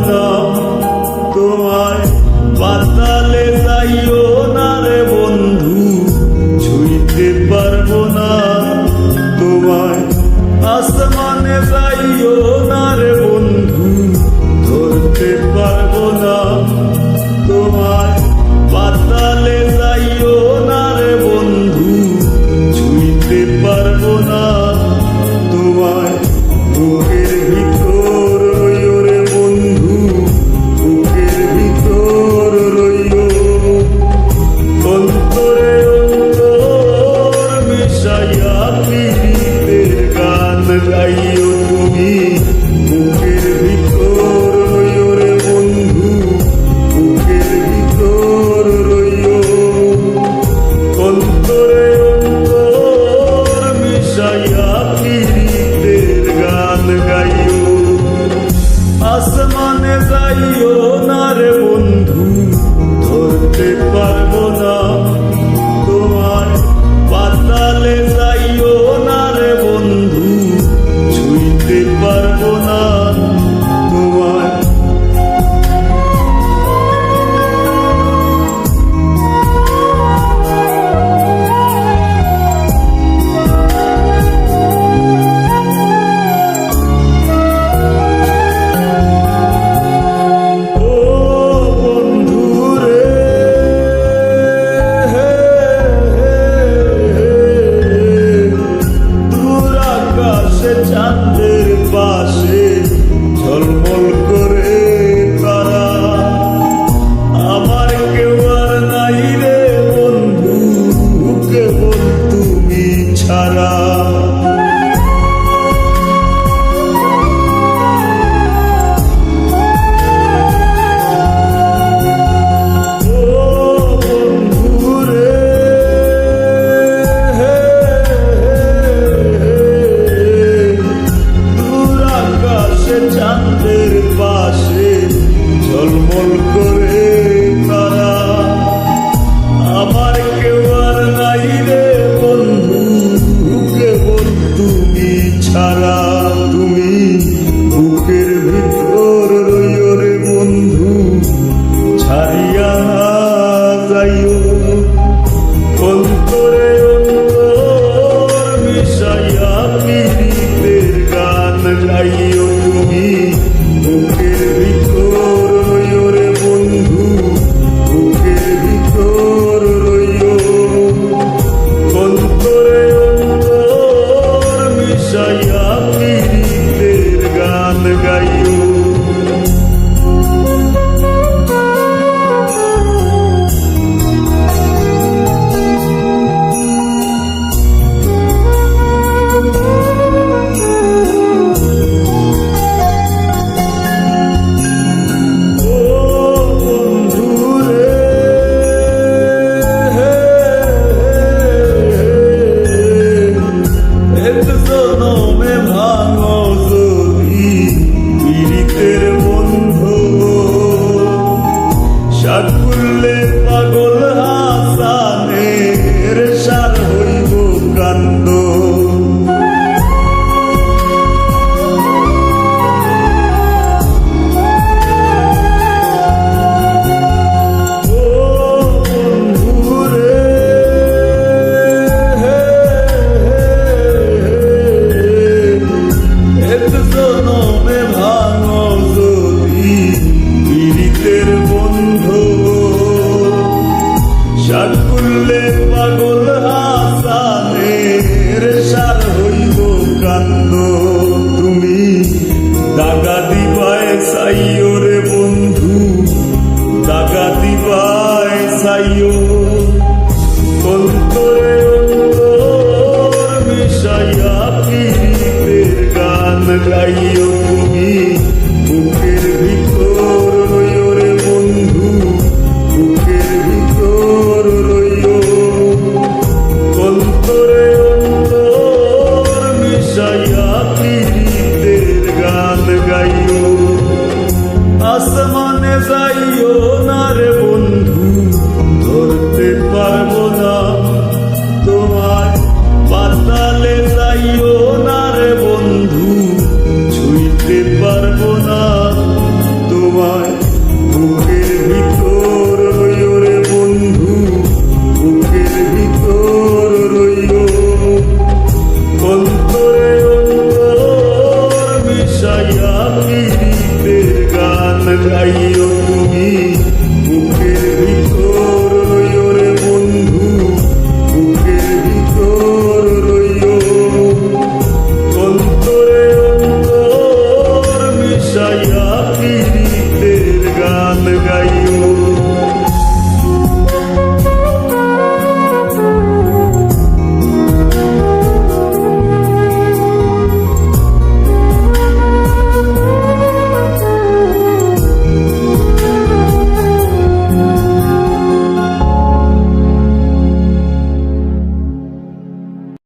না, তোমায় পাতালে যাইও না রে বন্ধু, ছুঁইতে পারবো না। তোমায় আসমানে যাইও না রে বন্ধু, ধরতে পারবো না। তোমায় পাতালে যাইও না রে বন্ধু, ছুঁইতে পারবো না। তোমায় বুকের ভিতর রইও রে বন্ধু, বুকের ভিতর রইও। অন্তরে অন্তর মিশাইয়া পীড়িতের গান গাইও তুমি, বুকের ভিতর রইও রে বন্ধু, বুকের ভিতর রইও। অন্তরে অন্তর মিশাইয়া পীড়িতের গান গাইও। আসমানে যাইও না রে বন্ধু, ধরতে পারবো না। তোমায় পাতালে যাইও না রে বন্ধু, ছুঁইতে পারবো না। তোমায় চাঁদের পাশে ঝলমল করে তারা, আমার কেউ আর নাই রে বন্ধু, কেবল তুমি ছাড়া। চাঁদের পাশে ঝলমল করে তারা, আমার কেউ আর নাই রে বন্ধু, কেবল তুমি ছাড়া। তুমি বুকের ভিতর রইও রে বন্ধু, ছাড়িয়া না যাইও। অন্তরে অন্তর মিশাইয়া পীড়িতের গান গাইও তুমি, বুকের ভিতর রইও রে বন্ধু, বুকের ভিতর রইও। গাইও তুমি